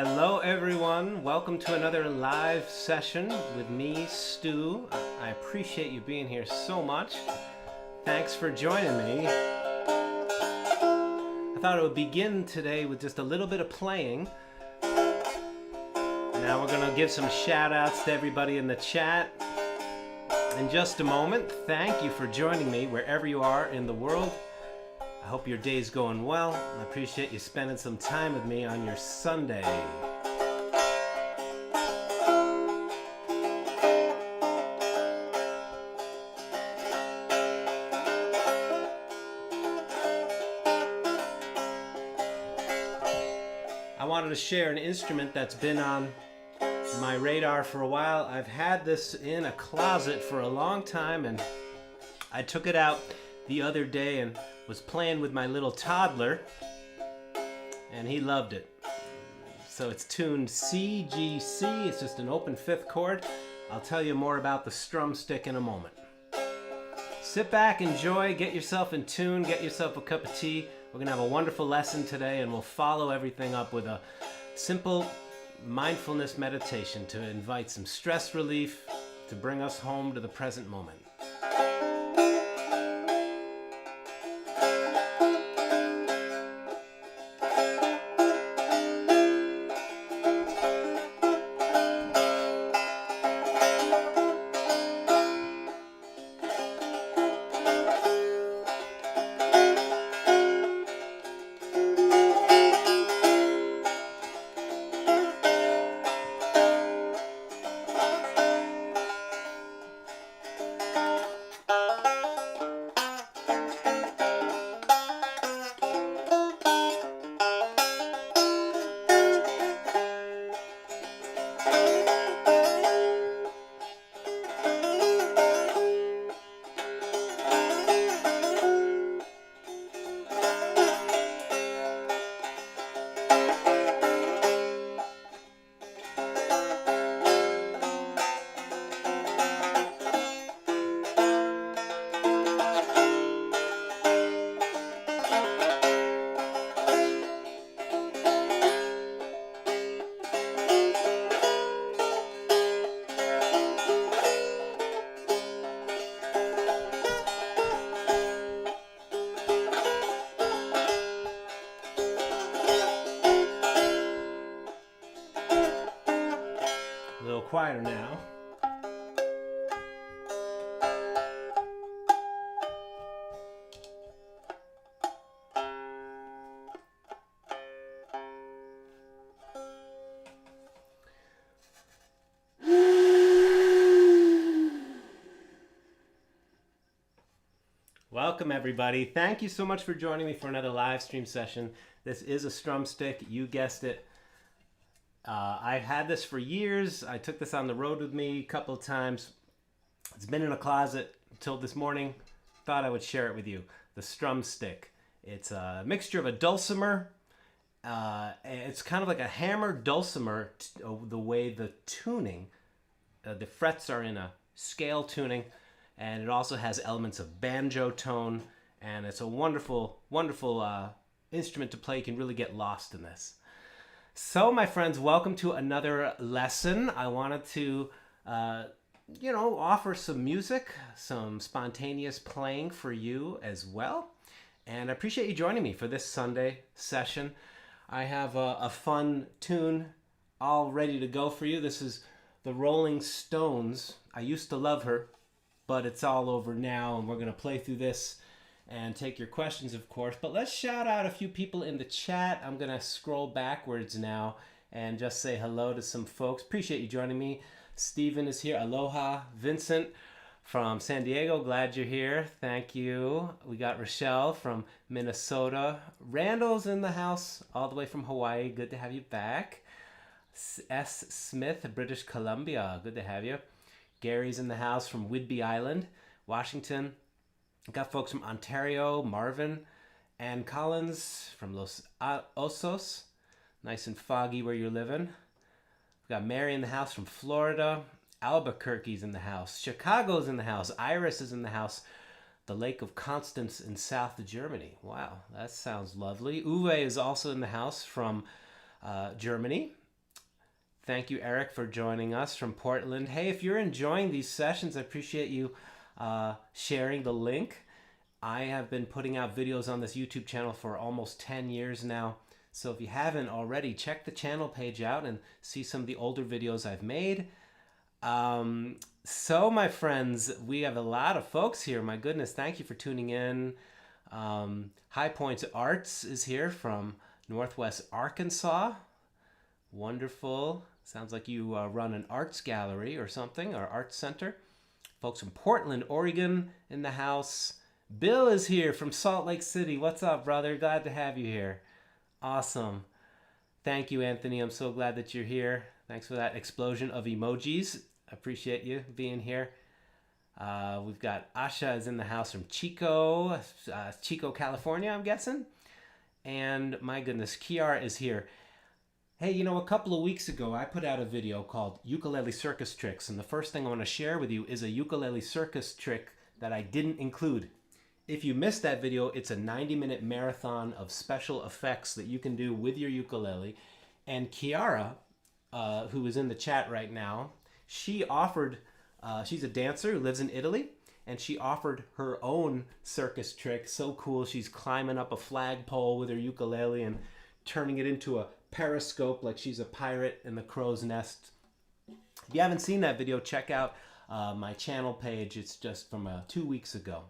Hello everyone, welcome to another live session with me, Stu. I appreciate you being here so much. Thanks for joining me. I thought I would begin today with just a little bit of playing. Now we're gonna give some shout outs to everybody in the chat. In just a moment, thank you for joining me wherever you are in the world. I hope your day's going well. I appreciate you spending some time with me on your Sunday. I wanted to share an instrument that's been on my radar for a while. I've had this in a closet for a long time, and I took it out the other day and was playing with my little toddler, and he loved it. So it's tuned C, G, C. It's just an open fifth chord. I'll tell you more about the Strumstick in a moment. Sit back, enjoy, get yourself in tune, get yourself a cup of tea. We're gonna have a wonderful lesson today, and we'll follow everything up with a simple mindfulness meditation to invite some stress relief, to bring us home to the present moment. Quieter now. Welcome everybody. Thank you so much for joining me for another live stream session. This is a Strumstick, you guessed it. I've had this for years. I took this on the road with me a couple of times. It's been in a closet until this morning. Thought I would share it with you. The Strumstick. It's a mixture of a dulcimer. It's kind of like a hammer dulcimer, the way the tuning, the frets are in a scale tuning, and it also has elements of banjo tone, and it's a wonderful, wonderful instrument to play. You can really get lost in this. So, my friends, welcome to another lesson. I wanted to, offer some music, some spontaneous playing for you as well. And I appreciate you joining me for this Sunday session. I have a fun tune all ready to go for you. This is the Rolling Stones. I used to love her, but it's all over now, and we're going to play through this and take your questions, of course. But let's shout out a few people in the chat. I'm going to scroll backwards now and just say hello to some folks. Appreciate you joining me. Steven is here. Aloha. Vincent from San Diego. Glad you're here. Thank you. We got Rochelle from Minnesota. Randall's in the house all the way from Hawaii. Good to have you back. S. Smith, British Columbia. Good to have you. Gary's in the house from Whidbey Island, Washington. Got folks from Ontario, Marvin, and Collins from Los Osos. Nice and foggy where you're living. We got Mary in the house from Florida. Albuquerque's in the house. Chicago's in the house. Iris is in the house. The Lake of Constance in South Germany. Wow, that sounds lovely. Uwe is also in the house from Germany. Thank you, Eric, for joining us from Portland. Hey, if you're enjoying these sessions, I appreciate you sharing the link. I have been putting out videos on this YouTube channel for almost 10 years now. So if you haven't already, check the channel page out and see some of the older videos I've made. So my friends, we have a lot of folks here. My goodness, thank you for tuning in. High Points Arts is here from Northwest Arkansas. Wonderful. Sounds like you run an arts gallery or something, or arts center. Folks from Portland, Oregon in the house. Bill is here from Salt Lake City. What's up, brother? Glad to have you here. Awesome. Thank you, Anthony. I'm so glad that you're here. Thanks for that explosion of emojis. Appreciate you being here. We've got Asha is in the house from Chico, California, I'm guessing. And my goodness, Kiara is here. Hey, you know, a couple of weeks ago, I put out a video called Ukulele Circus Tricks. And the first thing I want to share with you is a ukulele circus trick that I didn't include. If you missed that video, it's a 90-minute marathon of special effects that you can do with your ukulele. And Kiara, who is in the chat right now, she offered, she's a dancer who lives in Italy, and she offered her own circus trick. So cool. She's climbing up a flagpole with her ukulele and turning it into a periscope like she's a pirate in the crow's nest. If you haven't seen that video, check out my channel page. It's just from 2 weeks ago.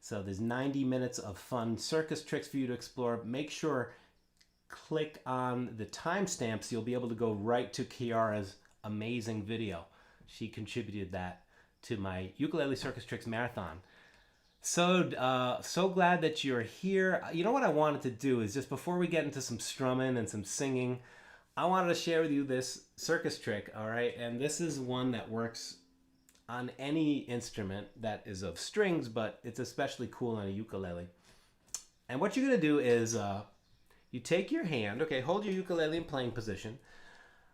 So there's 90 minutes of fun circus tricks for you to explore. Make sure, click on the timestamps. You'll be able to go right to Kiara's amazing video. She contributed that to my Ukulele Circus Tricks Marathon. So glad that you're here. You know what I wanted to do is, just before we get into some strumming and some singing, I wanted to share with you this circus trick, all right? And this is one that works on any instrument that is of strings, but it's especially cool on a ukulele. And what you're gonna do is, you take your hand, okay, hold your ukulele in playing position.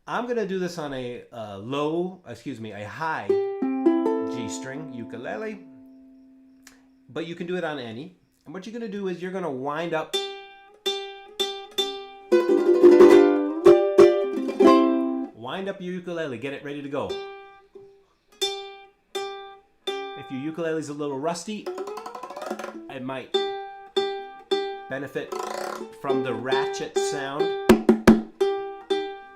I'm gonna do this on a high G string ukulele, but you can do it on any. And what you're gonna do is you're gonna wind up your ukulele, get it ready to go. If your ukulele's a little rusty, it might benefit from the ratchet sound.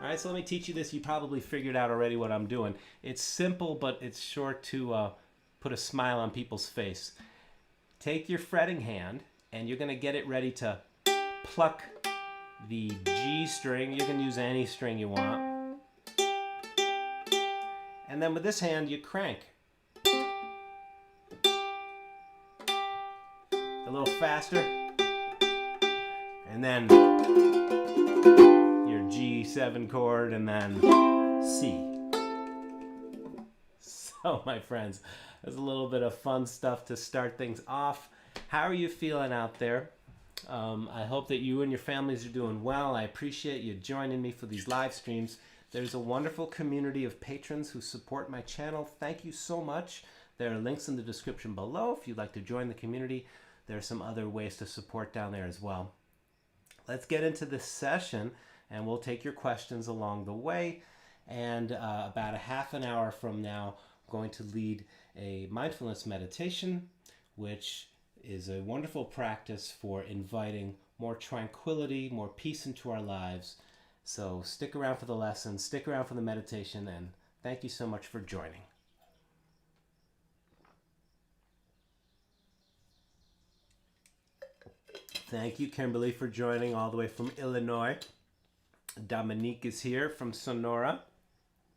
All right, so let me teach you this. You probably figured out already what I'm doing. It's simple, but it's sure to put a smile on people's face. Take your fretting hand, and you're gonna get it ready to pluck the G string. You can use any string you want. And then with this hand, you crank. A little faster, and then your G7 chord, and then C. So my friends, there's a little bit of fun stuff to start things off. How are you feeling out there? I hope that you and your families are doing well. I appreciate you joining me for these live streams. There's a wonderful community of patrons who support my channel. Thank you so much. There are links in the description below if you'd like to join the community. There are some other ways to support down there as well. Let's get into this session, and we'll take your questions along the way. And about a half an hour from now, I'm going to lead a mindfulness meditation, which is a wonderful practice for inviting more tranquility, more peace into our lives. So stick around for the lesson, stick around for the meditation, and thank you so much for joining. Thank you, Kimberly, for joining all the way from Illinois. Dominique is here from Sonora.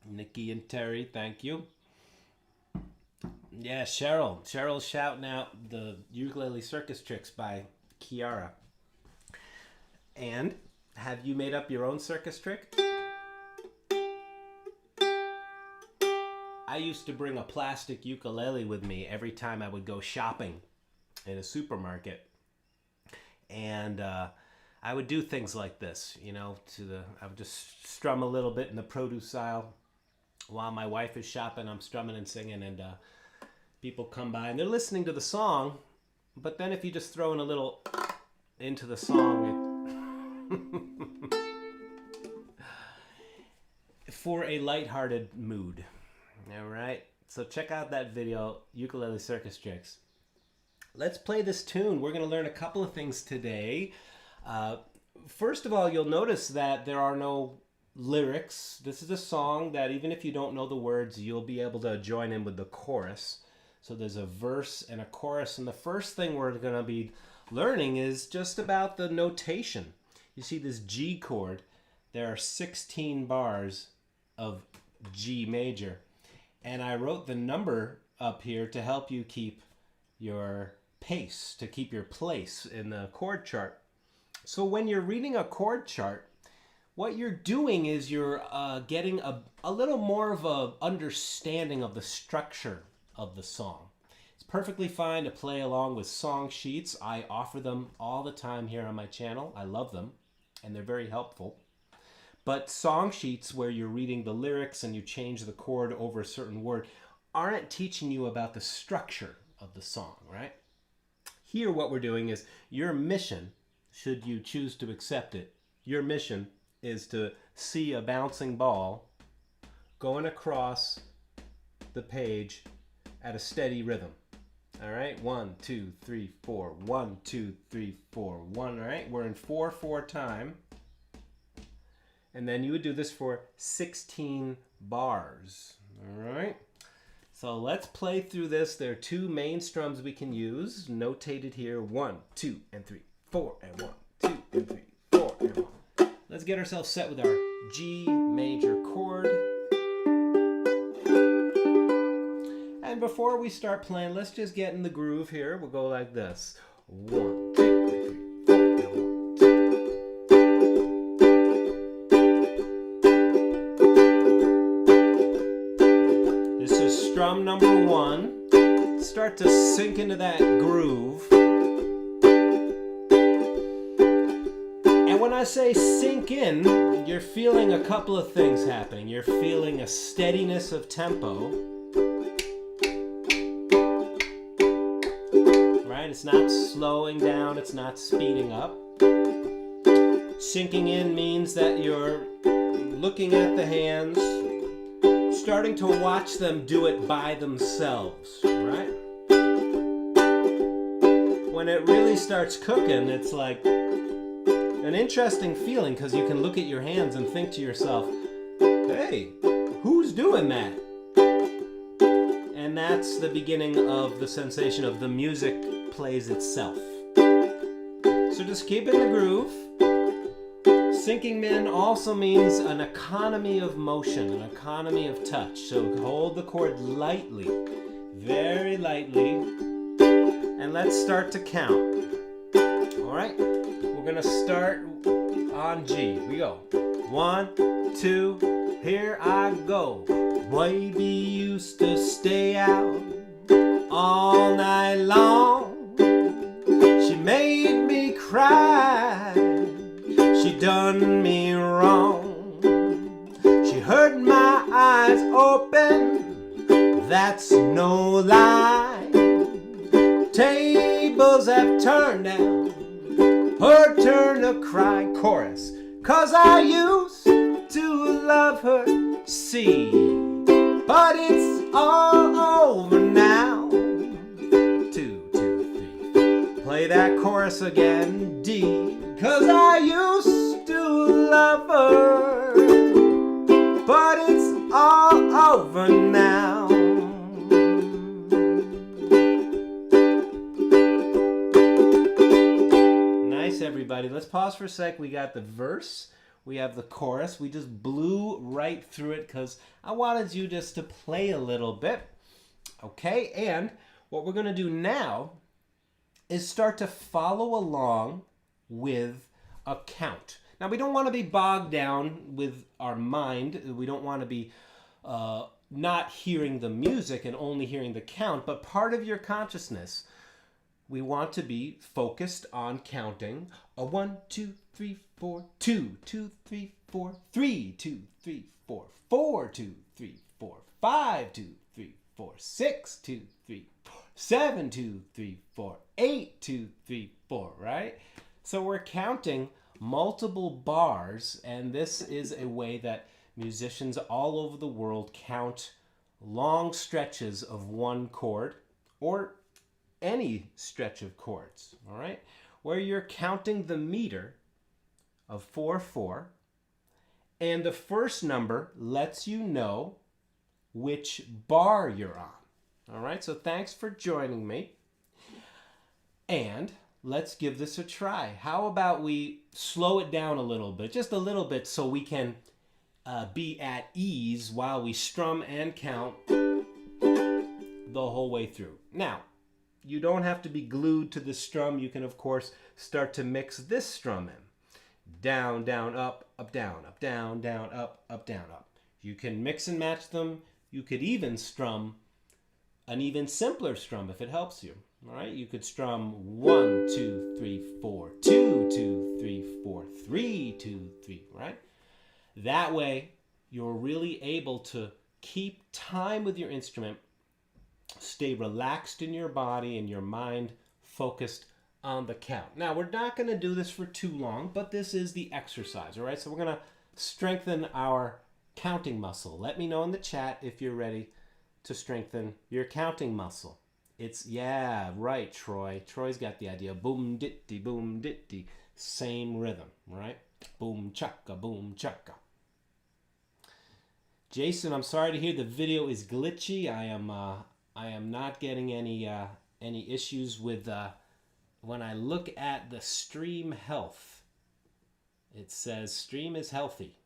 Nikki and Terry, thank you. Yeah, Cheryl. Cheryl's shouting out the Ukulele Circus Tricks by Kiara. And have you made up your own circus trick? I used to bring a plastic ukulele with me every time I would go shopping in a supermarket. And I would do things like this, you know, I would just strum a little bit in the produce aisle. While my wife is shopping, I'm strumming and singing, and people come by and they're listening to the song, but then if you just throw in a little into the song, for a lighthearted mood. All right, so check out that video, Ukulele Circus Tricks. Let's play this tune. We're going to learn a couple of things today. First of all, you'll notice that there are no lyrics. This is a song that even if you don't know the words, you'll be able to join in with the chorus. So there's a verse and a chorus, and the first thing we're going to be learning is just about the notation. You see this G chord. There are 16 bars of G major, and I wrote the number up here to help you keep your pace, to keep your place in the chord chart. So when you're reading a chord chart, what you're doing is you're getting a little more of a understanding of the structure of the song. It's perfectly fine to play along with song sheets. I offer them all the time here on my channel. I love them, and they're very helpful. But song sheets where you're reading the lyrics and you change the chord over a certain word aren't teaching you about the structure of the song, right? Here what we're doing is your mission, should you choose to accept it, your mission is to see a bouncing ball going across the page at a steady rhythm. All right, 1, 2, 3, 4, 1, 2, 3, 4, 1. All right, we're in 4/4 time. And then you would do this for 16 bars. All right. So let's play through this. There are two main strums we can use, notated here. 1, 2, and 3, 4, and 1, 2, and 3, 4, and 1. Let's get ourselves set with our G major chord. And before we start playing, let's just get in the groove here. We'll go like this. 1, 2, 3, 4, and 1. Strum number 1. Start to sink into that groove. And when I say sink in, you're feeling a couple of things happening. You're feeling a steadiness of tempo. Right? It's not slowing down, it's not speeding up. Sinking in means that you're looking at the hands, starting to watch them do it by themselves, right? When it really starts cooking, it's like an interesting feeling because you can look at your hands and think to yourself, hey, who's doing that? And that's the beginning of the sensation of the music plays itself. So just keep in the groove. Sinking in also means an economy of motion, an economy of touch. So hold the chord lightly, very lightly, and let's start to count. All right, we're gonna start on G. We go. 1, 2, here I go. Baby used to stay out all night long. She made me cry. She done me wrong. She heard my eyes open. That's no lie. Tables have turned down. Her turn to cry. Chorus. 'Cause I used to love her. C. But it's all over now. 2, 2, 3. Play that chorus again. D. 'Cause I used to love her, but it's all over now. Nice, everybody. Let's pause for a sec. We got the verse. We have the chorus. We just blew right through it because I wanted you just to play a little bit. Okay, and what we're going to do now is start to follow along with a count. Now, we don't want to be bogged down with our mind. We don't want to be not hearing the music and only hearing the count, but part of your consciousness, we want to be focused on counting a 1, 2, 3, 4, 2, 2, 3, 4, 3, 2, 3, 4, 4, 2, 3, 4, 5, 2, 3, 4, 6, 2, 3, 4, 7, 2, 3, 4, 8, 2, 3, 4, right? So we're counting multiple bars, and this is a way that musicians all over the world count long stretches of one chord or any stretch of chords, all right? Where you're counting the meter of 4/4, and the first number lets you know which bar you're on. All right, so thanks for joining me. And let's give this a try. How about we slow it down a little bit, just a little bit, so we can be at ease while we strum and count the whole way through. Now, you don't have to be glued to the strum. You can, of course, start to mix this strum in. Down, down, up, down, down, up, down, up. You can mix and match them. You could even strum an even simpler strum if it helps you. All right, you could strum 1, 2, 3, 4, 2, 2, 3, 4, 3, 2, 3, right? That way, you're really able to keep time with your instrument, stay relaxed in your body and your mind focused on the count. Now, we're not going to do this for too long, but this is the exercise, all right? So we're going to strengthen our counting muscle. Let me know in the chat if you're ready to strengthen your counting muscle. It's, yeah, right, Troy. Troy's got the idea. Boom, ditty, boom, ditty. Same rhythm, right? Boom, chaka, boom, chaka. Jason, I'm sorry to hear the video is glitchy. I am not getting any issues with when I look at the stream health. It says stream is healthy.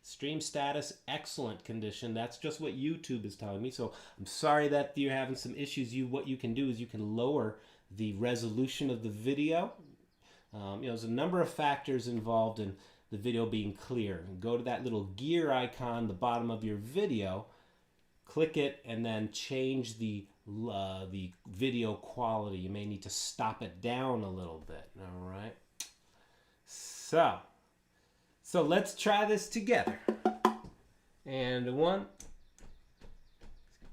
Stream status, excellent condition. That's just what YouTube is telling me. So I'm sorry that you're having some issues. What you can do is you can lower the resolution of the video. There's a number of factors involved in the video being clear. Go to that little gear icon, the bottom of your video, click it, and then change the video quality. You may need to stop it down a little bit. All right. So let's try this together. And one,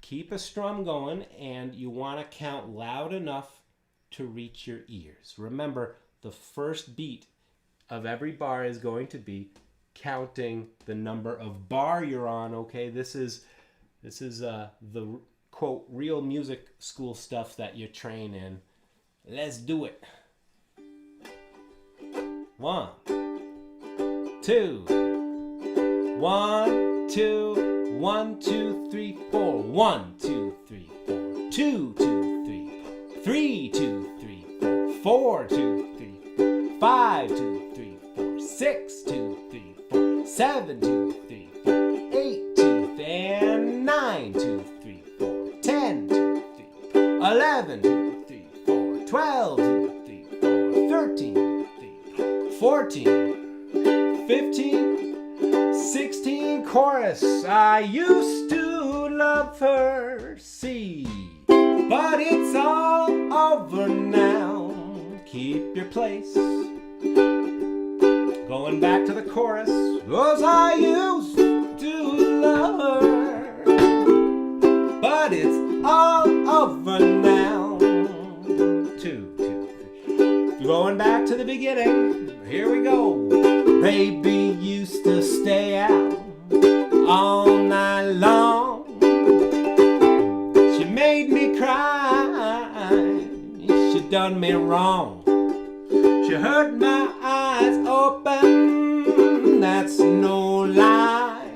keep a strum going, and you want to count loud enough to reach your ears. Remember, the first beat of every bar is going to be counting the number of bar you're on, okay? This is the, quote, real music school stuff that you train in. Let's do it. 1, 2, 1, 2, 1, 2, 3, 4. 1, 2, 3, 4. 2, 2, 3, 4. 3, 2, 3, 4. 4, 2, 3, 4. 5, 2, 3, 4. 6, 2, 3, 4. 7, 2, 3, 4. 8, 2, and 9, 2, 3, 4. 10, 2, 3, 4. 11, 2, 3, 4. 12, 2, 3, 4. 13, 2, 3, 4. 14. 15, 16, chorus. I used to love her, C, but it's all over now. Keep your place. Going back to the chorus. 'Cause I used to love her, but it's all over now. 2, 2, 3. Going back to the beginning. Here we go. Baby used to stay out all night long. She made me cry. She done me wrong. She hurt my eyes open. That's no lie.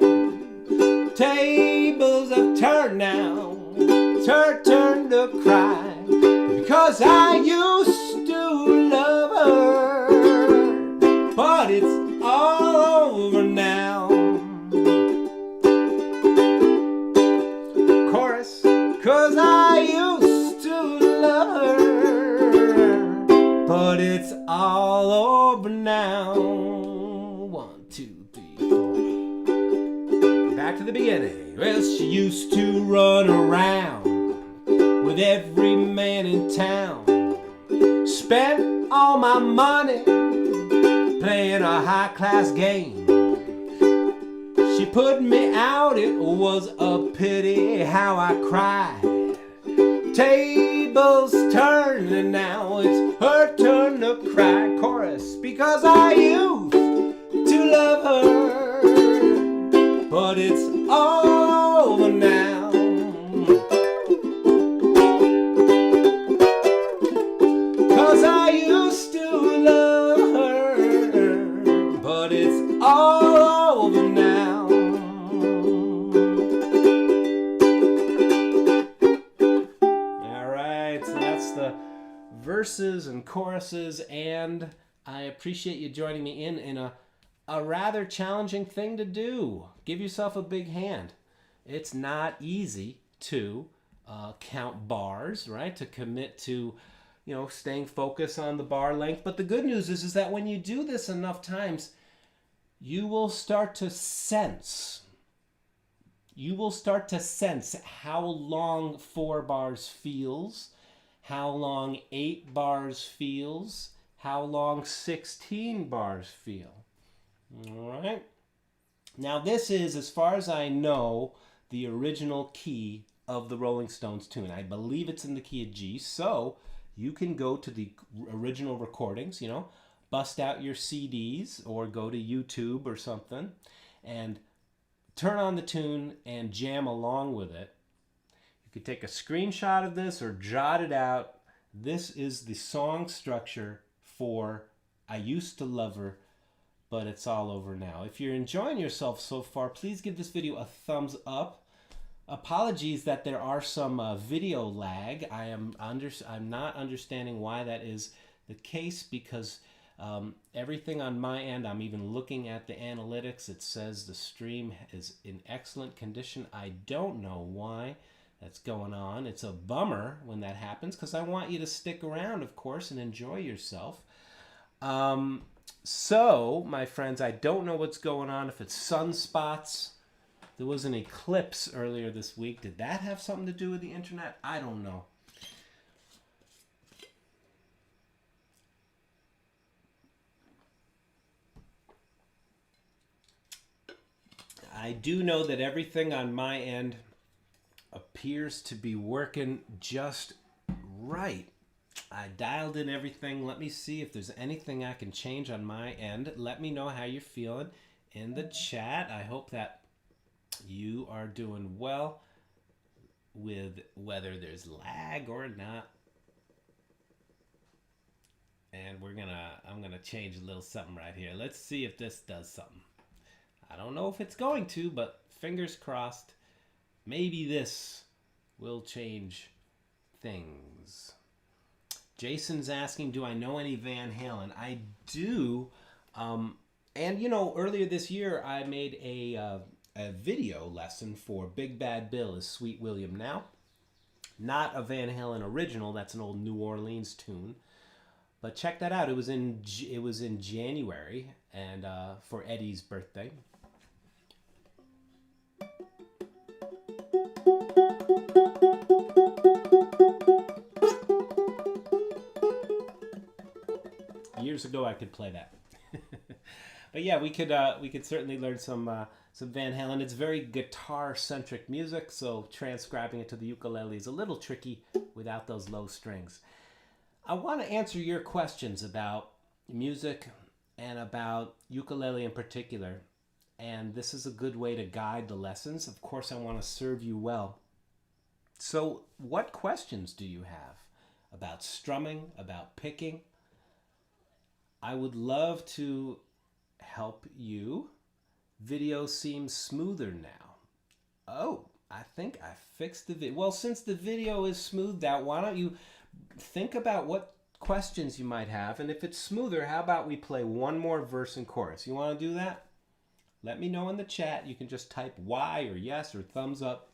Tables have turned now. It's her turn to cry. Because I used to love her, but it's all over now. Chorus. 'Cause I used to love her, but it's all over now. 1, 2, 3, 4. Back to the beginning. Well, she used to run around with every man in town. Spent all my money playing a high-class game. She put me out, it was a pity how I cried. Tables turning now, it's her turn to cry. Chorus. Because I used to love her, but it's over now. 'Cause I used to love her, but it's all over now. All right, so that's the verses and choruses, and I appreciate you joining me in a rather challenging thing to do. Give yourself a big hand. It's not easy to count bars, right? To commit to, staying focused on the bar length. But the good news is that when you do this enough times, you will start to sense. You will start to sense how long 4 bars feels, how long 8 bars feels, how long 16 bars feel. All right. Now this is, as far as I know, the original key of the Rolling Stones tune. I believe it's in the key of G, so you can go to the original recordings, bust out your CDs or go to YouTube or something and turn on the tune and jam along with it. You could take a screenshot of this or jot it out. This is the song structure for I Used to Love Her, but It's All Over Now. If you're enjoying yourself so far, please give this video a thumbs up. Apologies that there are some video lag. I'm not understanding why that is the case, because everything on my end, I'm even looking at the analytics, it says the stream is in excellent condition. I don't know why that's going on. It's a bummer when that happens, because I want you to stick around, of course, and enjoy yourself. So, my friends, I don't know what's going on, if it's sunspots. There was an eclipse earlier this week. Did that have something to do with the internet? I don't know. I do know that everything on my end appears to be working just right. I dialed in everything. Let me see if there's anything I can change on my end. Let me know how you're feeling in the chat. I hope that you are doing well with whether there's lag or not. And I'm gonna change a little something right here. Let's see if this does something. I don't know if it's going to, but fingers crossed. Maybe this will change things. Jason's asking, do I know any Van Halen? I do. And earlier this year I made a video lesson for Big Bad Bill is Sweet William Now. Not a Van Halen original. That's an old New Orleans tune. But check that out. It was in January, and for Eddie's birthday. Years ago, I could play that. But yeah, we could certainly learn some Van Halen. It's very guitar-centric music, so transcribing it to the ukulele is a little tricky without those low strings. I want to answer your questions about music and about ukulele in particular, and this is a good way to guide the lessons. Of course, I want to serve you well. So what questions do you have about strumming, about picking? I would love to help you. Video seems smoother now. Oh, I think I fixed the video. Well, since the video is smoothed out, why don't you think about what questions you might have, and if it's smoother, how about we play one more verse and chorus? You want to do that? Let me know in the chat. You can just type Y or yes or thumbs up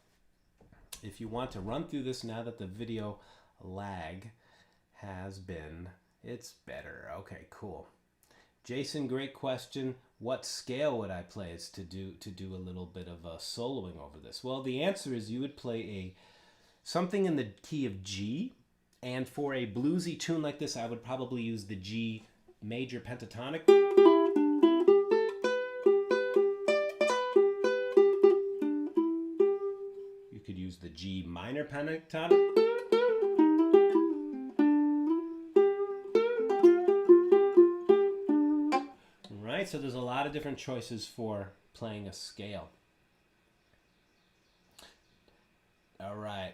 if you want to run through this now that the video lag has been. It's better. Okay, cool. Jason, great question. What scale would I play to do a little bit of soloing over this? Well, the answer is you would play something in the key of G, and for a bluesy tune like this, I would probably use the G major pentatonic. You could use the G minor pentatonic. So there's a lot of different choices for playing a scale. All right.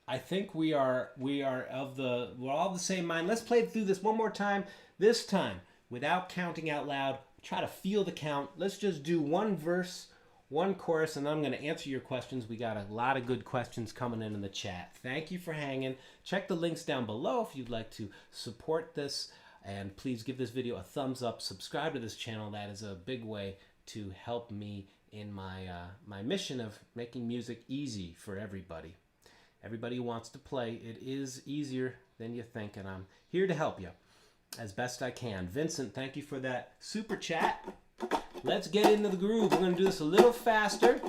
I think we're all the same mind. Let's play through this one more time. This time, without counting out loud, try to feel the count. Let's just do one verse, one chorus, and I'm going to answer your questions. We got a lot of good questions coming in the chat. Thank you for hanging. Check the links down below if you'd like to support this. And please give this video a thumbs up. Subscribe to this channel. That is a big way to help me in my mission of making music easy for everybody. Everybody who wants to play, it is easier than you think, and I'm here to help you as best I can. Vincent, thank you for that super chat. Let's get into the groove. We're going to do this a little faster.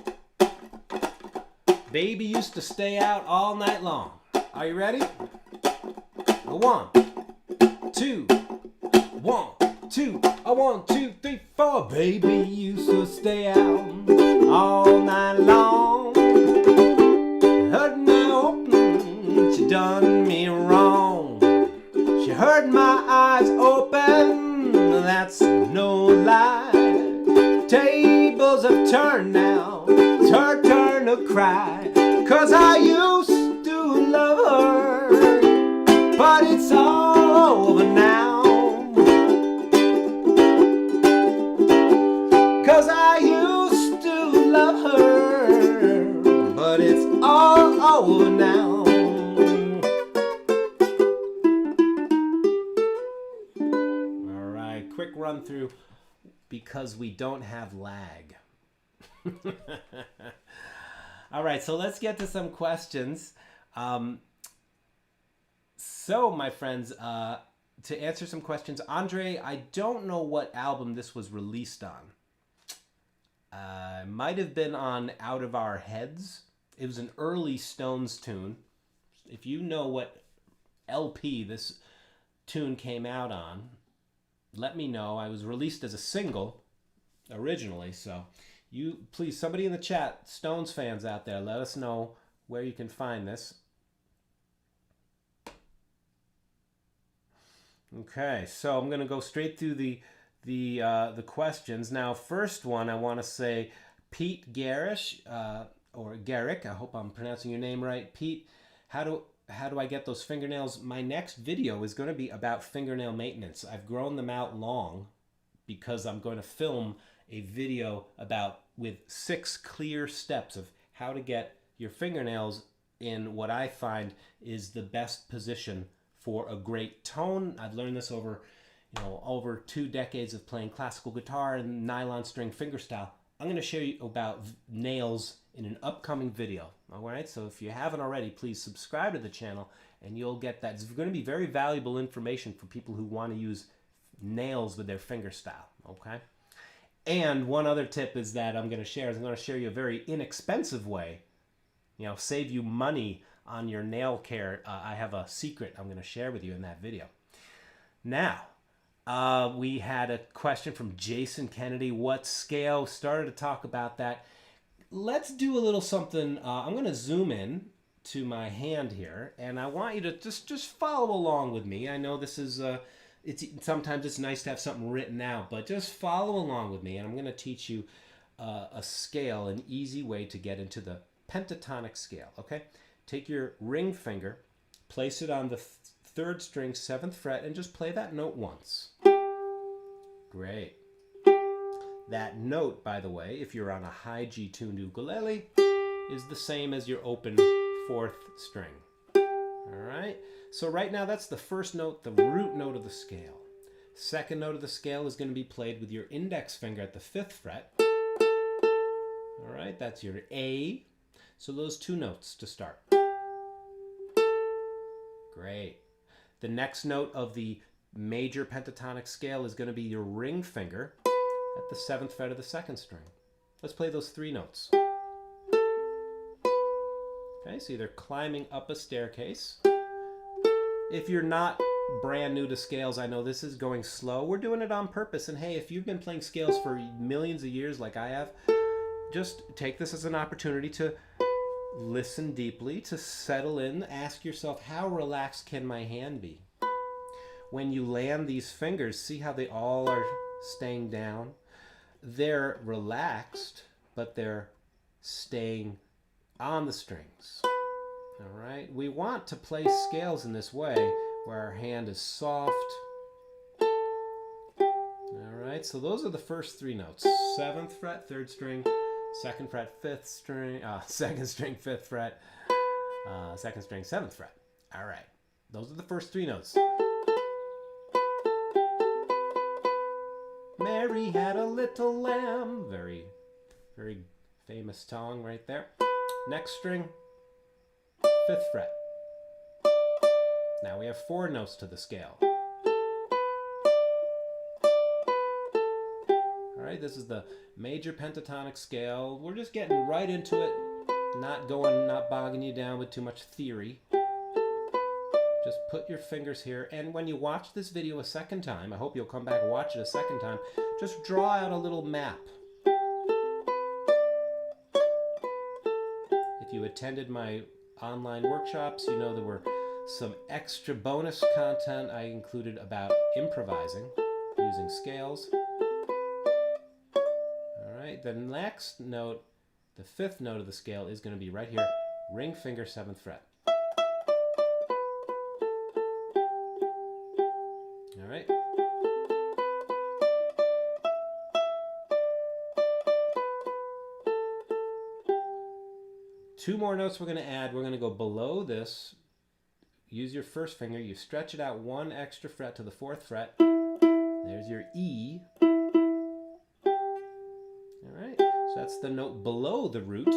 Baby used to stay out all night long. Are you ready? 1, 2, 1, 2, 1, 2, 3, 4. Baby used to stay out all night long. Heard me open, she done me wrong. She heard my eyes open, that's no lie. Tables have turned now, it's her turn to cry. 'Cause I used to love her, but it's all over now. 'Cause I used to love her, but it's all over now. All right, quick run through because we don't have lag. All right, so let's get to some questions. So, my friends, to answer some questions, Andre, I don't know what album this was released on. Might have been on Out of Our Heads. It was an early Stones tune. If you know what LP this tune came out on, let me know. I was released as a single originally, so you please, somebody in the chat, Stones fans out there, let us know where you can find this. Okay, so I'm going to go straight through the questions. Now, first one, I want to say Pete Garish, or Garrick, I hope I'm pronouncing your name right. Pete, how do I get those fingernails? My next video is going to be about fingernail maintenance. I've grown them out long because I'm going to film a video with 6 clear steps of how to get your fingernails in what I find is the best position for a great tone. I've learned this over 2 decades of playing classical guitar and nylon string fingerstyle. I'm going to show you about nails in an upcoming video. All right, so if you haven't already, please subscribe to the channel and you'll get that. It's going to be very valuable information for people who want to use nails with their fingerstyle. Okay. And one other tip is that I'm going to share you a very inexpensive way, save you money on your nail care. I have a secret I'm going to share with you in that video. Now, we had a question from Jason Kennedy. What scale? Started to talk about that. Let's do a little something. I'm going to zoom in to my hand here, and I want you to just follow along with me. I know this is sometimes it's nice to have something written out, but just follow along with me, and I'm going to teach you a scale, an easy way to get into the pentatonic scale. Okay, take your ring finger, place it on the 3rd string, 7th fret, and just play that note once. Great. That note, by the way, if you're on a high G tuned ukulele, is the same as your open 4th string. All right. So right now, that's the first note, the root note of the scale. Second note of the scale is going to be played with your index finger at the 5th fret. All right, that's your A. So those 2 notes to start. Great. The next note of the major pentatonic scale is going to be your ring finger at the 7th fret of the 2nd string. Let's play those 3 notes. Okay, so they're climbing up a staircase. If you're not brand new to scales, I know this is going slow. We're doing it on purpose. And hey, if you've been playing scales for millions of years like I have, just take this as an opportunity to listen deeply, to settle in, ask yourself, how relaxed can my hand be? When you land these fingers, see how they all are staying down? They're relaxed, but they're staying on the strings. All right, we want to play scales in this way where our hand is soft. All right, so those are the first 3 notes. 7th fret, 3rd string, 2nd fret, 5th string, 2nd string, 5th fret, 2nd string, 7th fret. All right, those are the first 3 notes. Mary had a little lamb. Very, very famous song right there. Next string, 5th fret. Now we have 4 notes to the scale. All right, this is the major pentatonic scale. We're just getting right into it, not bogging you down with too much theory. Just put your fingers here, and when you watch this video a second time, I hope you'll come back and watch it a second time, just draw out a little map. If you attended my online workshops, you know there were some extra bonus content I included about improvising using scales. All right, the next note, the 5th note of the scale is going to be right here, ring finger 7th fret. All right. Two more notes we're going to add. We're going to go below this. Use your first finger. You stretch it out 1 extra fret to the 4th fret. There's your E. All right. So that's the note below the root.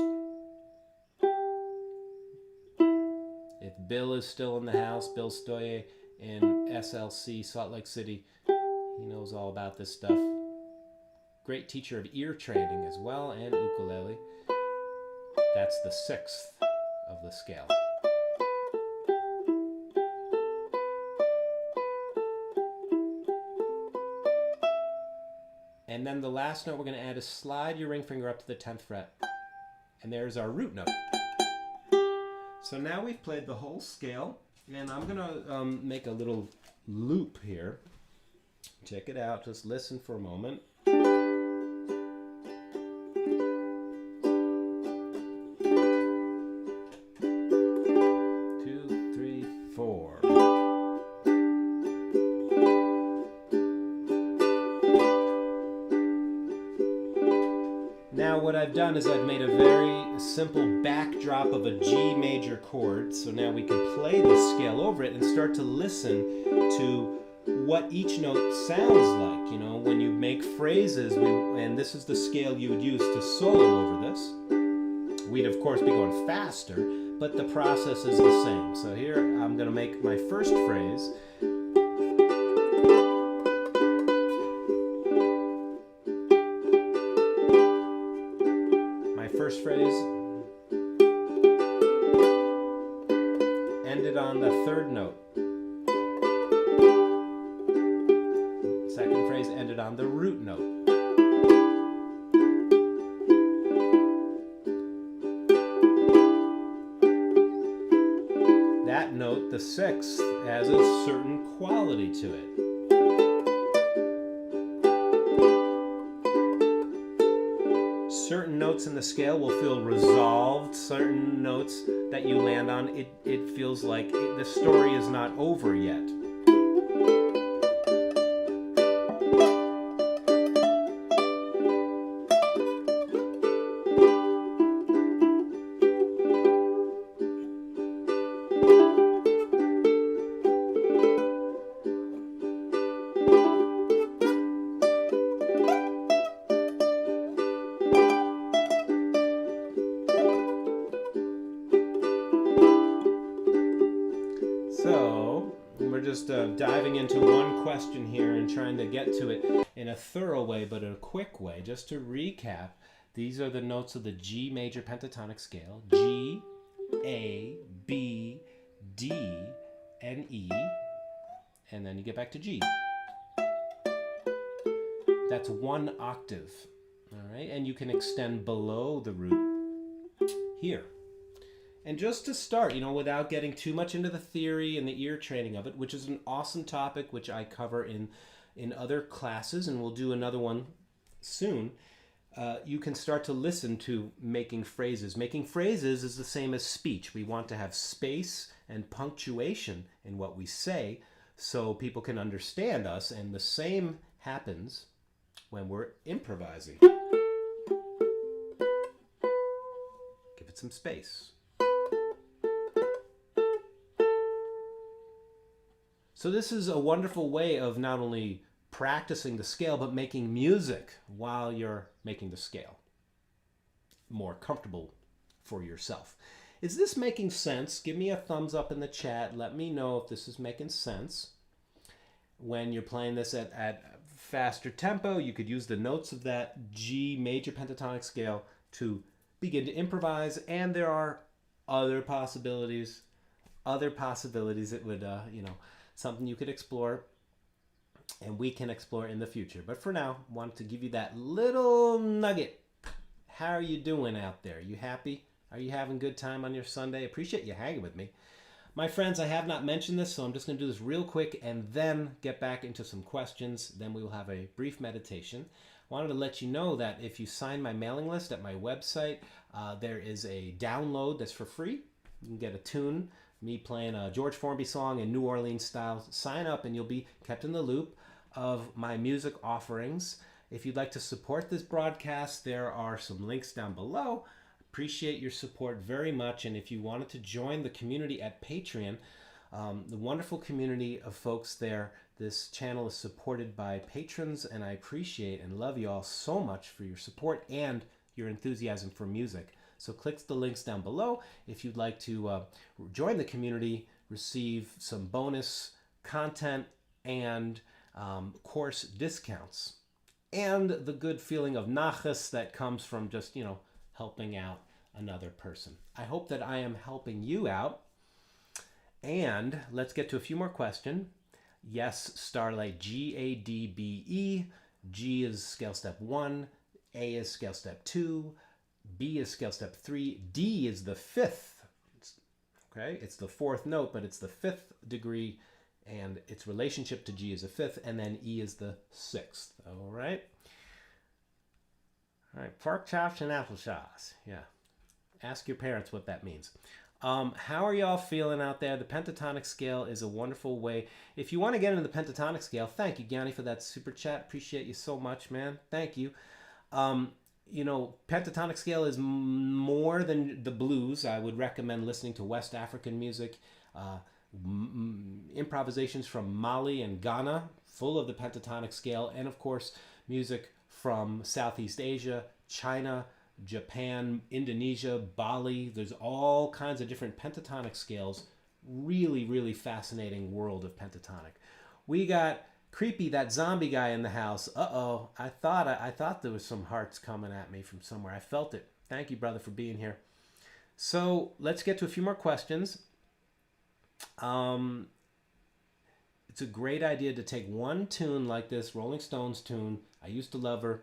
If Bill is still in the house, Bill Stoye in SLC, Salt Lake City, he knows all about this stuff. Great teacher of ear training as well, and ukulele. That's the 6th of the scale. And then the last note we're going to add is slide your ring finger up to the 10th fret. And there's our root note. So now we've played the whole scale, and I'm going to make a little loop here. Check it out. Just listen for a moment. 2, 3, 4. Now what I've done is I've made a very simple backdrop of a G major chord. So now we can play the scale over it and start to listen to what each note sounds like. You know, when you make phrases, and this is the scale you would use to solo over this. We'd of course be going faster, but the process is the same. So here I'm going to make my first phrase. My first phrase ended on the 3rd note. Second phrase ended on the root note. That note, the 6th, has a certain quality to it. Certain notes in the scale will feel resolved. Certain notes that you land on, it feels like the story is not over yet. Diving into one question here and trying to get to it in a thorough way, but in a quick way. Just to recap, these are the notes of the G major pentatonic scale. G, A, B, D, and E. And then you get back to G. That's 1 octave. All right, and you can extend below the root here. And just to start, you know, without getting too much into the theory and the ear training of it, which is an awesome topic which I cover in other classes, and we'll do another one soon. you can start to listen to making phrases. Making phrases is the same as speech. We want to have space and punctuation in what we say so people can understand us, and the same happens when we're improvising. Give it some space. So this is a wonderful way of not only practicing the scale, but making music while you're making the scale more comfortable for yourself. Is this making sense? Give me a thumbs up in the chat. Let me know if this is making sense. When you're playing this at faster tempo, you could use the notes of that G major pentatonic scale to begin to improvise, and there are other possibilities that would, something you could explore, and we can explore in the future. But for now, I wanted to give you that little nugget. How are you doing out there? You happy? Are you having a good time on your Sunday? Appreciate you hanging with me. My friends, I have not mentioned this, so I'm just going to do this real quick and then get back into some questions. Then we will have a brief meditation. I wanted to let you know that if you sign my mailing list at my website, there is a download that's for free. You can get a tune, me playing a George Formby song in New Orleans style. Sign up and you'll be kept in the loop of my music offerings. If you'd like to support this broadcast, there are some links down below. Appreciate your support very much. And if you wanted to join the community at Patreon, the wonderful community of folks there, this channel is supported by patrons, and I appreciate and love you all so much for your support and your enthusiasm for music. So click the links down below if you'd like to join the community, receive some bonus content and course discounts, and the good feeling of nachas that comes from just, helping out another person. I hope that I am helping you out. And let's get to a few more questions. Yes, Starlight, G-A-D-B-E. G is scale step 1. A is scale step 2. B is scale step 3. D is the 5th. Okay, it's the 4th note, but it's the 5th degree, and its relationship to G is the 5th, and then E is the 6th. All right. All right, pork chops and applesauce. Yeah. Ask your parents what that means. How are y'all feeling out there? The pentatonic scale is a wonderful way. If you want to get into the pentatonic scale, thank you, Gianni, for that super chat. Appreciate you so much, man. Thank you. Pentatonic scale is more than the blues. I would recommend listening to West African music, improvisations from Mali and Ghana, full of the pentatonic scale, and of course, music from Southeast Asia, China, Japan, Indonesia, Bali. There's all kinds of different pentatonic scales. Really, really fascinating world of pentatonic. We got Creepy, that zombie guy in the house. Uh-oh. I thought there was some hearts coming at me from somewhere. I felt it. Thank you, brother, for being here. So let's get to a few more questions. It's a great idea to take one tune like this, Rolling Stones tune. I used to love her,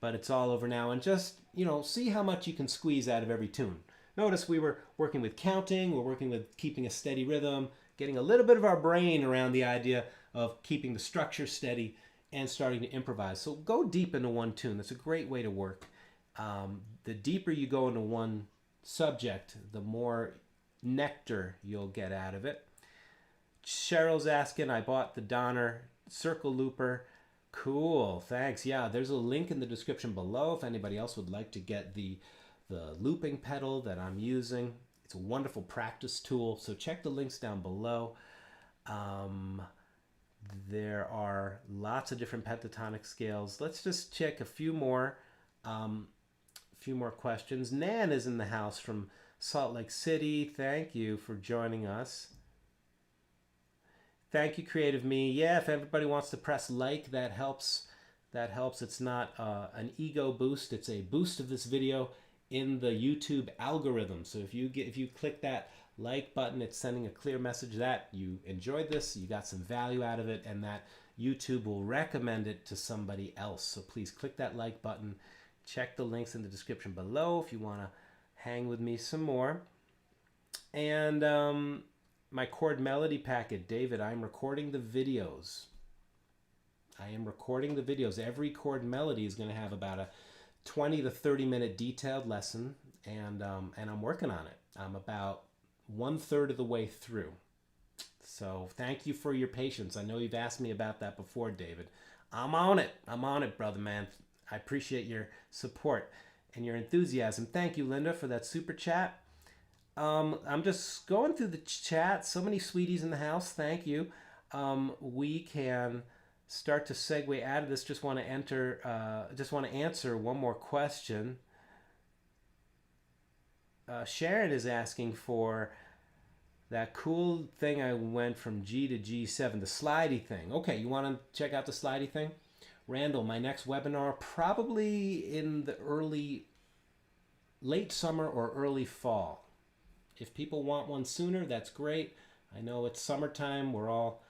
but it's all over now. And just, see how much you can squeeze out of every tune. Notice we were working with counting. We're working with keeping a steady rhythm, getting a little bit of our brain around the idea of keeping the structure steady and starting to improvise. So go deep into one tune. That's a great way to work. The deeper you go into one subject, the more nectar you'll get out of it. Cheryl's asking, I bought the Donner Circle Looper. Cool, thanks. Yeah, there's a link in the description below if anybody else would like to get the looping pedal that I'm using. It's a wonderful practice tool, so check the links down below. There are lots of different pentatonic scales. Let's just check a few more questions. Nan is in the house from Salt Lake City. Thank you for joining us. Thank you, Creative Me. Yeah, if everybody wants to press like, that helps. That helps. It's not an ego boost. It's a boost of this video in the YouTube algorithm. So if you click that like button, it's sending a clear message that you enjoyed this, you got some value out of it, and that YouTube will recommend it to somebody else. So please click that like button. Check the links in the description below if you want to hang with me some more. And my chord melody packet, David, I'm recording the videos. I am recording the videos. Every chord melody is going to have about a 20 to 30 minute detailed lesson, and I'm working on it. I'm about 1/3 of the way through. So thank you for your patience. I know you've asked me about that before, David. I'm on it, brother man. I appreciate your support and your enthusiasm. Thank you, Linda, for that super chat. I'm just going through the chat. So many sweeties in the house. Thank you. We can start to segue out of this. Just want to answer one more question. Sharon is asking for that cool thing I went from G to G7, the slidey thing. Okay, you want to check out the slidey thing? Randall, my next webinar probably in the late summer or early fall. If people want one sooner, that's great. I know it's summertime. We're all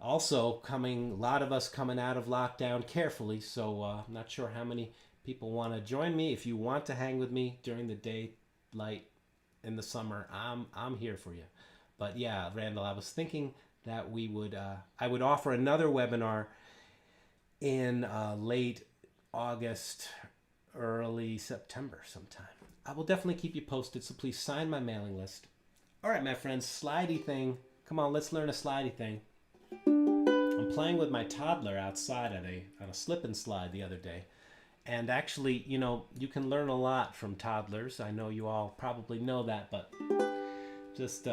also a lot of us coming out of lockdown carefully, so I'm not sure how many people want to join me. If you want to hang with me during the daylight in the summer, I'm here for you. But yeah, Randall, I was thinking that I would offer another webinar in late August, early September sometime. I will definitely keep you posted, so please sign my mailing list. All right, my friends, slidey thing. Come on, let's learn a slidey thing. I'm playing with my toddler outside on a slip and slide the other day. And actually, you can learn a lot from toddlers. I know you all probably know that, but just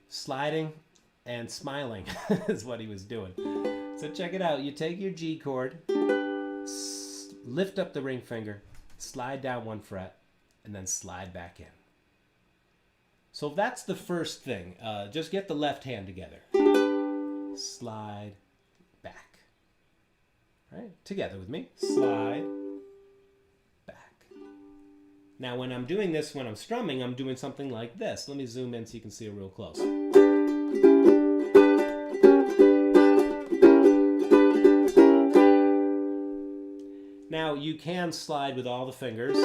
sliding and smiling is what he was doing. So check it out. You take your G chord, lift up the ring finger, slide down 1 fret, and then slide back in. So that's the first thing. Just get the left hand together. Slide back. All right, together with me. Slide back. Now when I'm doing this, when I'm strumming, I'm doing something like this. Let me zoom in so you can see it real close. Now you can slide with all the fingers.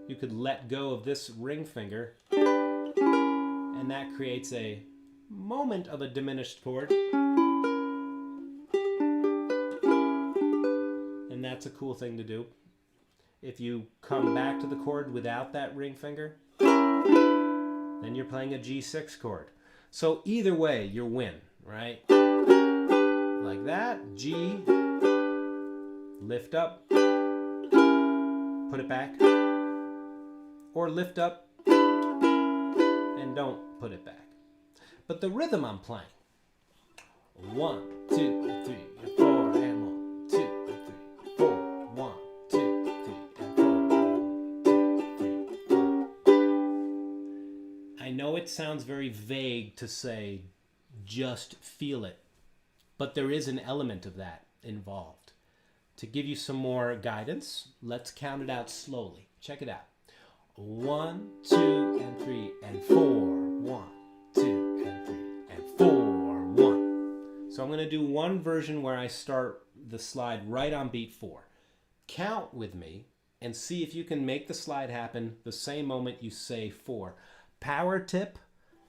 You could let go of this ring finger, and that creates a moment of a diminished chord. And that's a cool thing to do. If you come back to the chord without that ring finger, then you're playing a G6 chord. So either way, you win, right? Like that, G, lift up, put it back, or lift up and don't put it back. But the rhythm I'm playing, 1, 2, 3, 4, and 1, 2, 3, 4, 1, 2, 3, and 4, 1, 2, 3, 4. I know it sounds very vague to say just feel it, but there is an element of that involved. To give you some more guidance, let's count it out slowly. Check it out. 1, 2, and 3, and 4. 1, 2, and 3, and 4. 1. So I'm going to do one version where I start the slide right on beat 4. Count with me and see if you can make the slide happen the same moment you say 4. Power tip,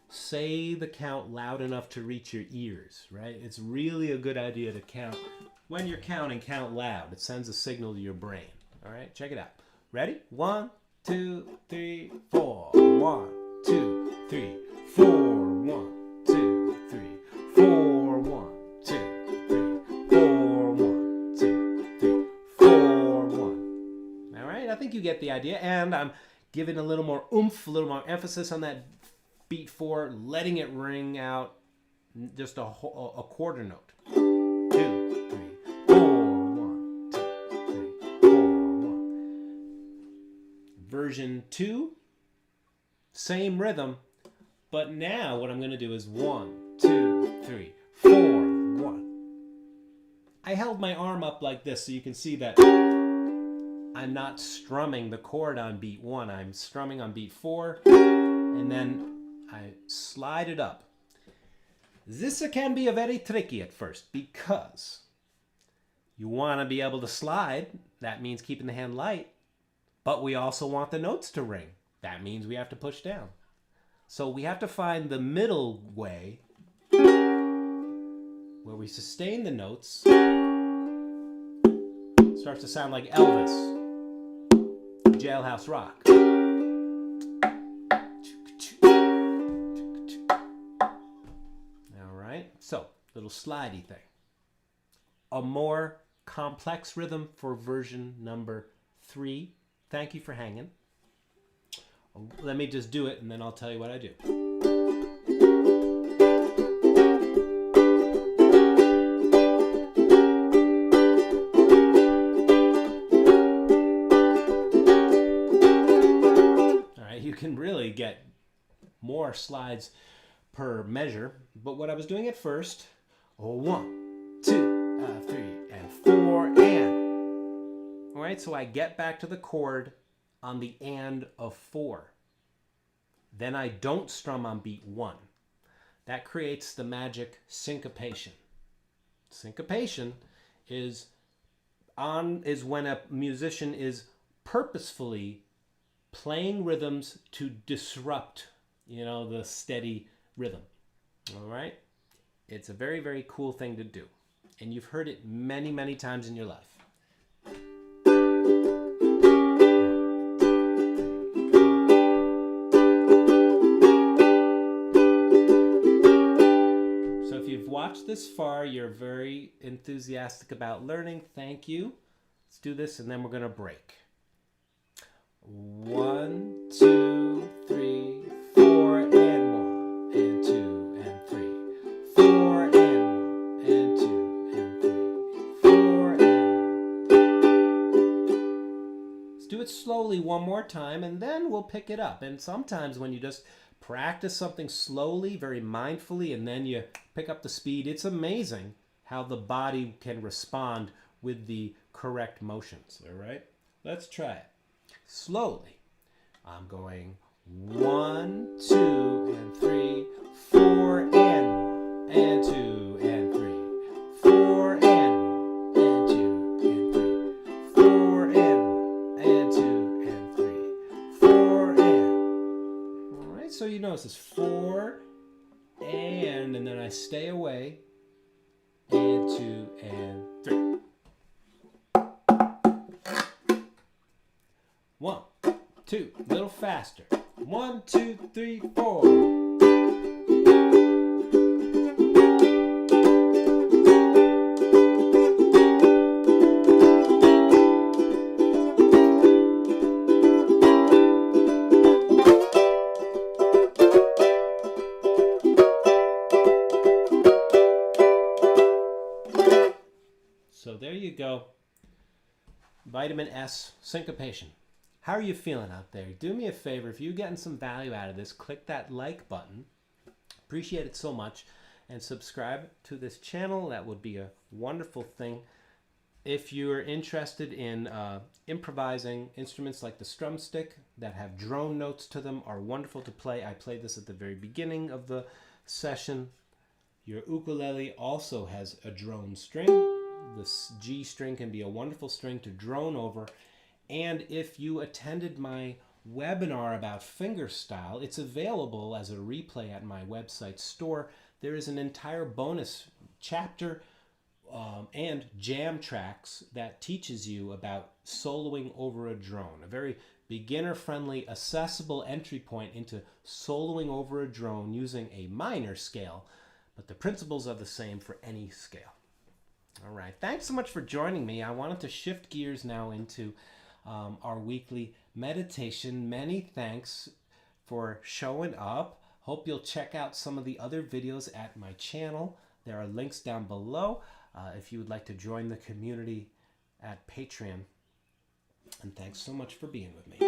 say the count loud enough to reach your ears, right? It's really a good idea to count. When you're counting, count loud. It sends a signal to your brain. All right, check it out. Ready? 1, 2, 3, 4. 1, 2, 3, 4. 1, 2, 3, 4. 1, 2, 3, 4. 1, 2, 3, 4. 1. All right, I think you get the idea. And I'm giving a little more oomph, a little more emphasis on that beat 4, letting it ring out just a quarter note. 2, 3, 4. 1, 2, 3, 4. 1. Version 2, same rhythm, but now what I'm going to do is 1, 2, 3, 4, 1. I held my arm up like this so you can see that I'm not strumming the chord on beat 1. I'm strumming on beat 4, and then I slide it up. This can be very tricky at first because you want to be able to slide. That means keeping the hand light. But we also want the notes to ring. That means we have to push down. So we have to find the middle way where we sustain the notes, Starts to sound like Elvis. Jailhouse Rock. All right, so little slidey thing. A more complex rhythm for version number 3. Thank you for hanging. Let me just do it and then I'll tell you what I do. All right, you can really get more slides per measure, but what I was doing at first, 1, 2, 3, and 4, and. All right, so I get back to the chord on the and of 4. Then I don't strum on beat 1. That creates the magic syncopation. Syncopation is when a musician is purposefully playing rhythms to disrupt, the steady rhythm. All right? It's a very, very cool thing to do. And you've heard it many, many times in your life. So if you've watched this far, you're very enthusiastic about learning. Thank you. Let's do this and then we're going to break. 1, 2, 3, 4, and 1, and 2, and 3. 4 and 1, and 2, and 3. 4 and 1. Let's do it slowly one more time, and then we'll pick it up. And sometimes when you just practice something slowly, very mindfully, and then you pick up the speed, it's amazing how the body can respond with the correct motions. All right? Let's try it. Slowly. I'm going 1, 2, and 3, 4, and 1, and 2, and 3, 4, and 1, and 2, and 3, 4, and 1, and 2, and 3, 4, and. All right, so you notice this 4, and then I stay away, and 2, and 3. 1, 2, a little faster. 1, 2, 3, 4. So there you go. Vitamin S syncopation. How are you feeling out there? Do me a favor, if you're getting some value out of this, click that like button. Appreciate it so much. And subscribe to this channel. That would be a wonderful thing. If you're interested in improvising, instruments like the Strumstick that have drone notes to them are wonderful to play. I played this at the very beginning of the session. Your ukulele also has a drone string. This G string can be a wonderful string to drone over. And if you attended my webinar about fingerstyle, it's available as a replay at my website store. There is an entire bonus chapter and jam tracks that teaches you about soloing over a drone. A very beginner-friendly, accessible entry point into soloing over a drone using a minor scale, but the principles are the same for any scale. All right, thanks so much for joining me. I wanted to shift gears now into our weekly meditation. Many thanks for showing up. Hope you'll check out some of the other videos at my channel. There are links down below if you would like to join the community at Patreon. And thanks so much for being with me.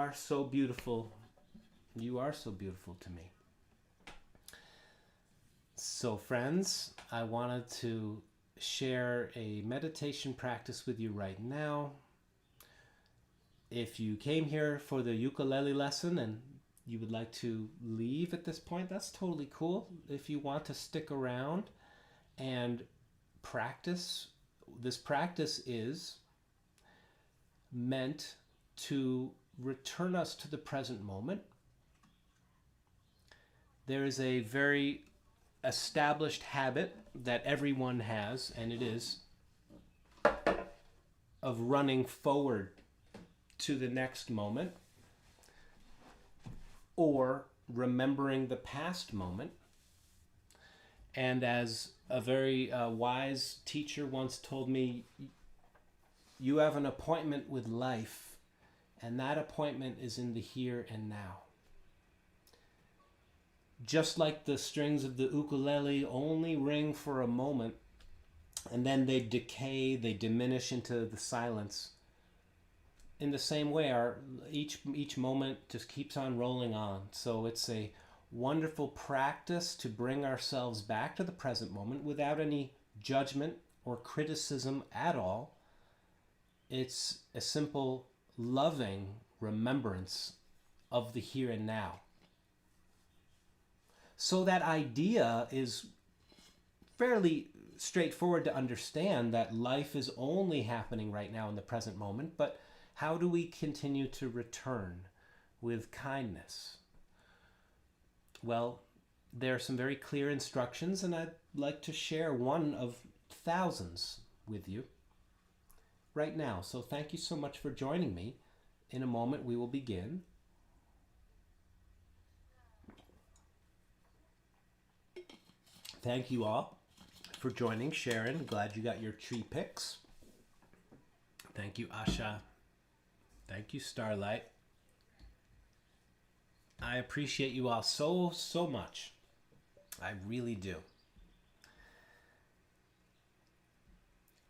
are so beautiful. You are so beautiful to me. So friends, I wanted to share a meditation practice with you right now. If you came here for the ukulele lesson and you would like to leave at this point, that's totally cool. If you want to stick around and practice, this practice is meant to return us to the present moment. There is a very established habit that everyone has, and it is of running forward to the next moment or remembering the past moment. And as a very wise teacher once told me, you have an appointment with life, and that appointment is in the here and now. Just like the strings of the ukulele only ring for a moment, and then they decay, they diminish into the silence. In the same way, each moment just keeps on rolling on. So it's a wonderful practice to bring ourselves back to the present moment without any judgment or criticism at all. It's a simple, loving remembrance of the here and now. So that idea is fairly straightforward to understand, that life is only happening right now in the present moment, but how do we continue to return with kindness? Well, there are some very clear instructions, and I'd like to share one of thousands with you right now. So thank you so much for joining me. In a moment, we will begin. Thank you all for joining. Sharon, glad you got your tree picks. Thank you, Asha. Thank you, Starlight. I appreciate you all so, so much. I really do.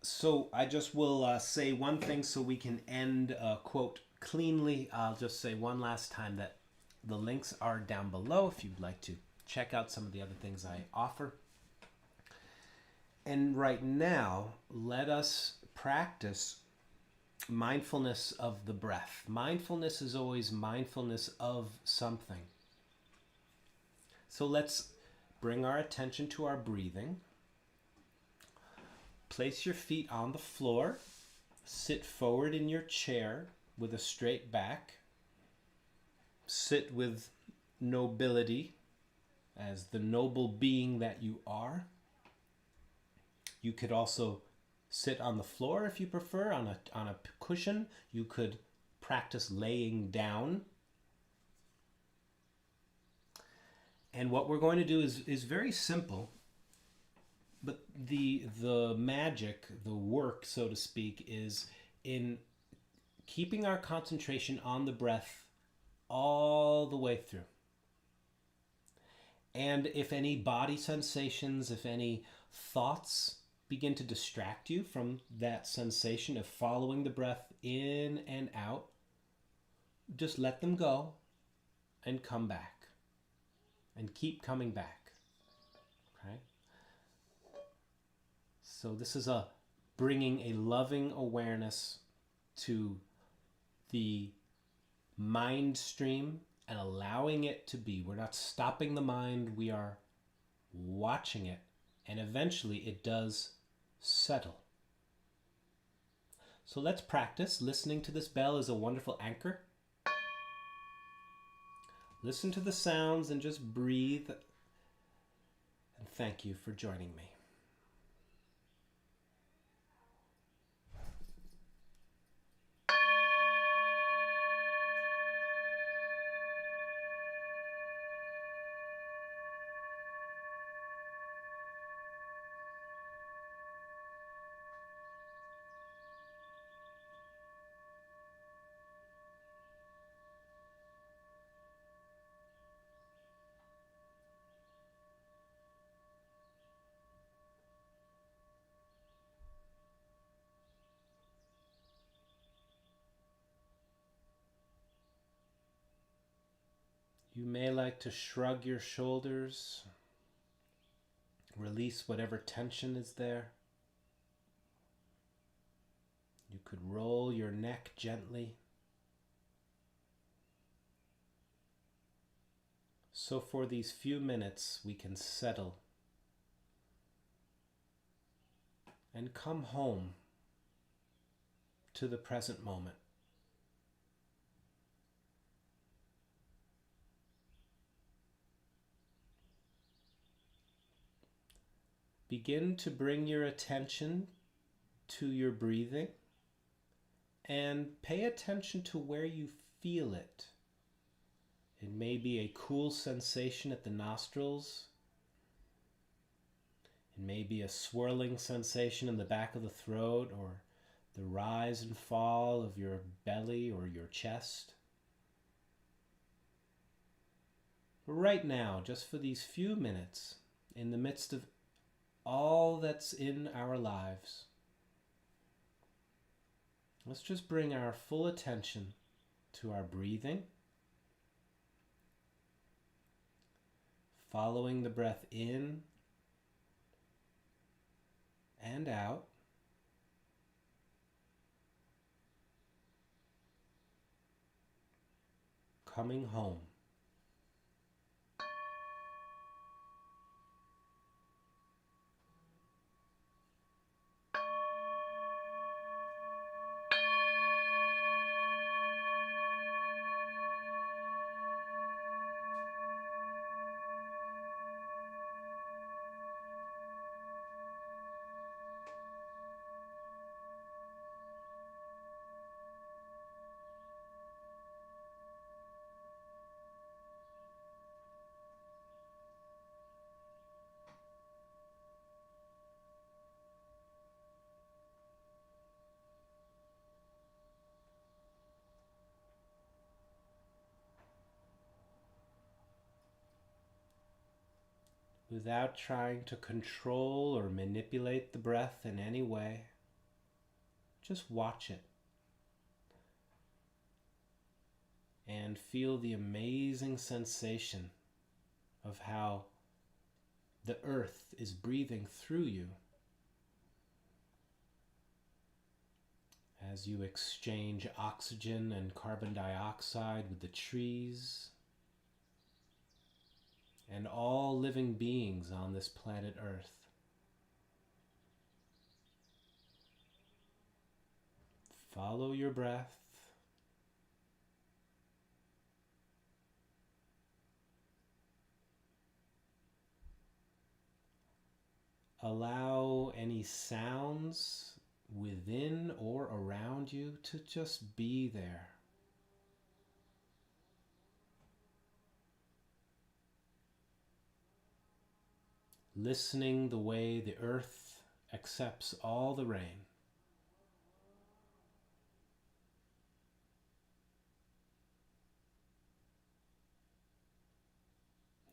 So I just will say one thing so we can end quote cleanly. I'll just say one last time that the links are down below if you'd like to check out some of the other things I offer. And right now, let us practice mindfulness of the breath. Mindfulness is always mindfulness of something. So let's bring our attention to our breathing. Place your feet on the floor. Sit forward in your chair with a straight back. Sit with nobility as the noble being that you are. You could also sit on the floor if you prefer, on a cushion. You could practice laying down. And what we're going to do is very simple, but the magic, the work, so to speak, is in keeping our concentration on the breath all the way through. And if any body sensations, if any thoughts begin to distract you from that sensation of following the breath in and out, just let them go and come back and keep coming back. Okay? So this is bringing a loving awareness to the mind stream and allowing it to be. We're not stopping the mind, we are watching it, and eventually it does settle. So let's practice. Listening to this bell is a wonderful anchor. Listen to the sounds and just breathe. And thank you for joining me. You may like to shrug your shoulders, release whatever tension is there. You could roll your neck gently. So for these few minutes, we can settle and come home to the present moment. Begin to bring your attention to your breathing and pay attention to where you feel it. It may be a cool sensation at the nostrils. It may be a swirling sensation in the back of the throat, or the rise and fall of your belly or your chest. But right now, just for these few minutes, in the midst of all that's in our lives, let's just bring our full attention to our breathing, following the breath in and out, coming home. Without trying to control or manipulate the breath in any way, just watch it and feel the amazing sensation of how the earth is breathing through you as you exchange oxygen and carbon dioxide with the trees and all living beings on this planet Earth. Follow your breath. Allow any sounds within or around you to just be there. Listening the way the earth accepts all the rain.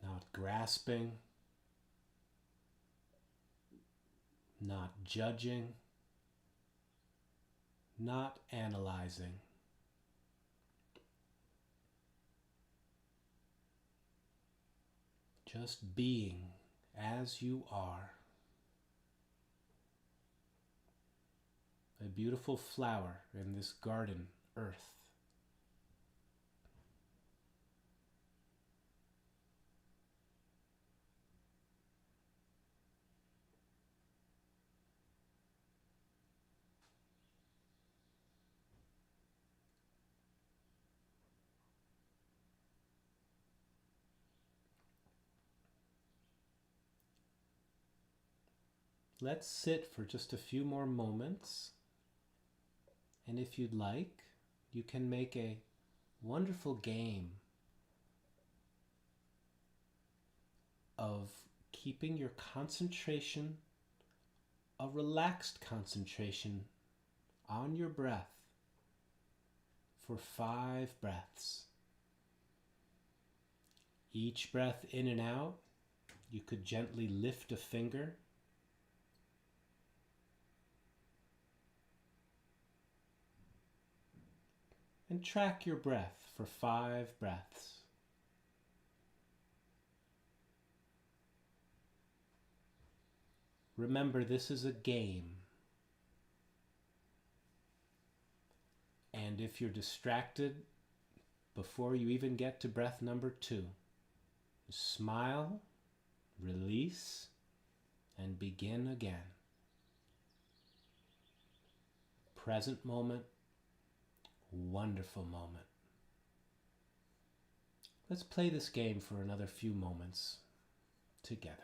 Not grasping, not judging, not analyzing. Just being as you are. A beautiful flower in this garden, earth. Let's sit for just a few more moments, and if you'd like, you can make a wonderful game of keeping your concentration, a relaxed concentration on your breath for 5 breaths. Each breath in and out, you could gently lift a finger. And track your breath for 5 breaths. Remember, this is a game. And if you're distracted before you even get to breath number 2, smile, release, and begin again. Present moment, wonderful moment. Let's play this game for another few moments together.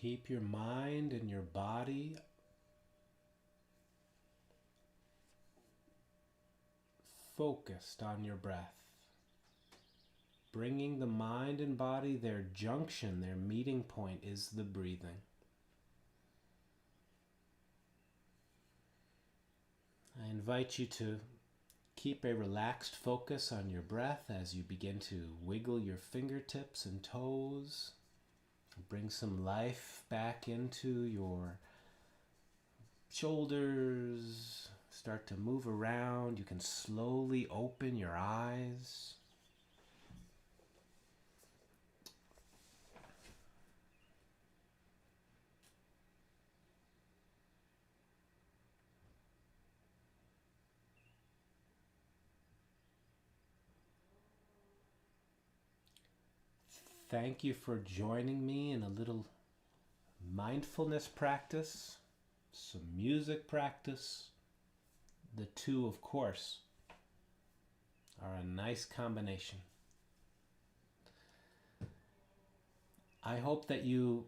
Keep your mind and your body focused on your breath. Bringing the mind and body, their junction, their meeting point is the breathing. I invite you to keep a relaxed focus on your breath as you begin to wiggle your fingertips and toes. Bring some life back into your shoulders. Start to move around. You can slowly open your eyes. Thank you for joining me in a little mindfulness practice, some music practice. The two, of course, are a nice combination. I hope that you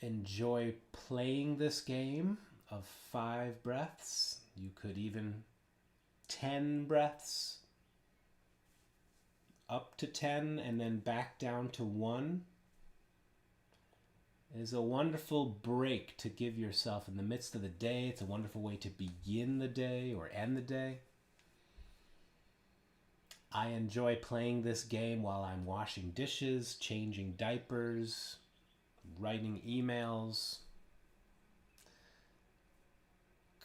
enjoy playing this game of 5 breaths. You could even 10 breaths, up to 10 and then back down to 1. It is a wonderful break to give yourself in the midst of the day. It's a wonderful way to begin the day or end the day. I enjoy playing this game while I'm washing dishes, changing diapers, writing emails,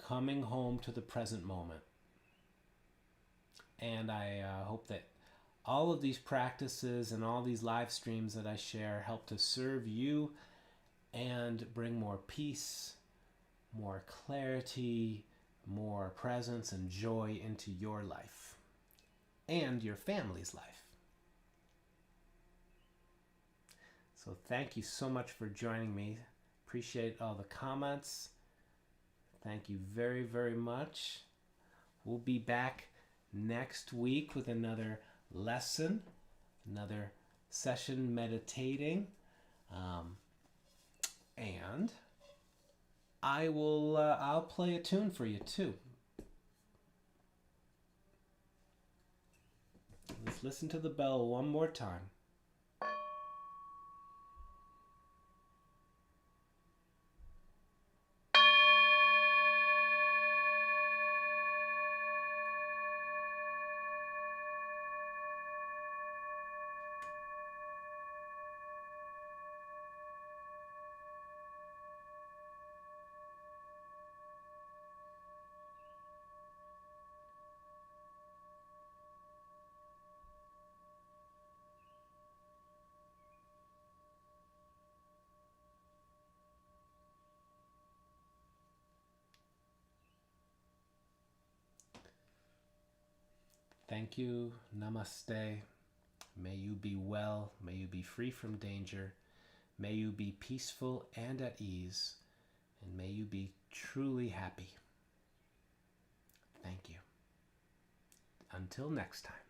coming home to the present moment. And I hope that all of these practices and all these live streams that I share help to serve you and bring more peace, more clarity, more presence and joy into your life and your family's life. So thank you so much for joining me. Appreciate all the comments. Thank you very, very much. We'll be back next week with another lesson, another session meditating, and I'll play a tune for you too. Let's listen to the bell one more time. Thank you. Namaste. May you be well. May you be free from danger. May you be peaceful and at ease. And may you be truly happy. Thank you. Until next time.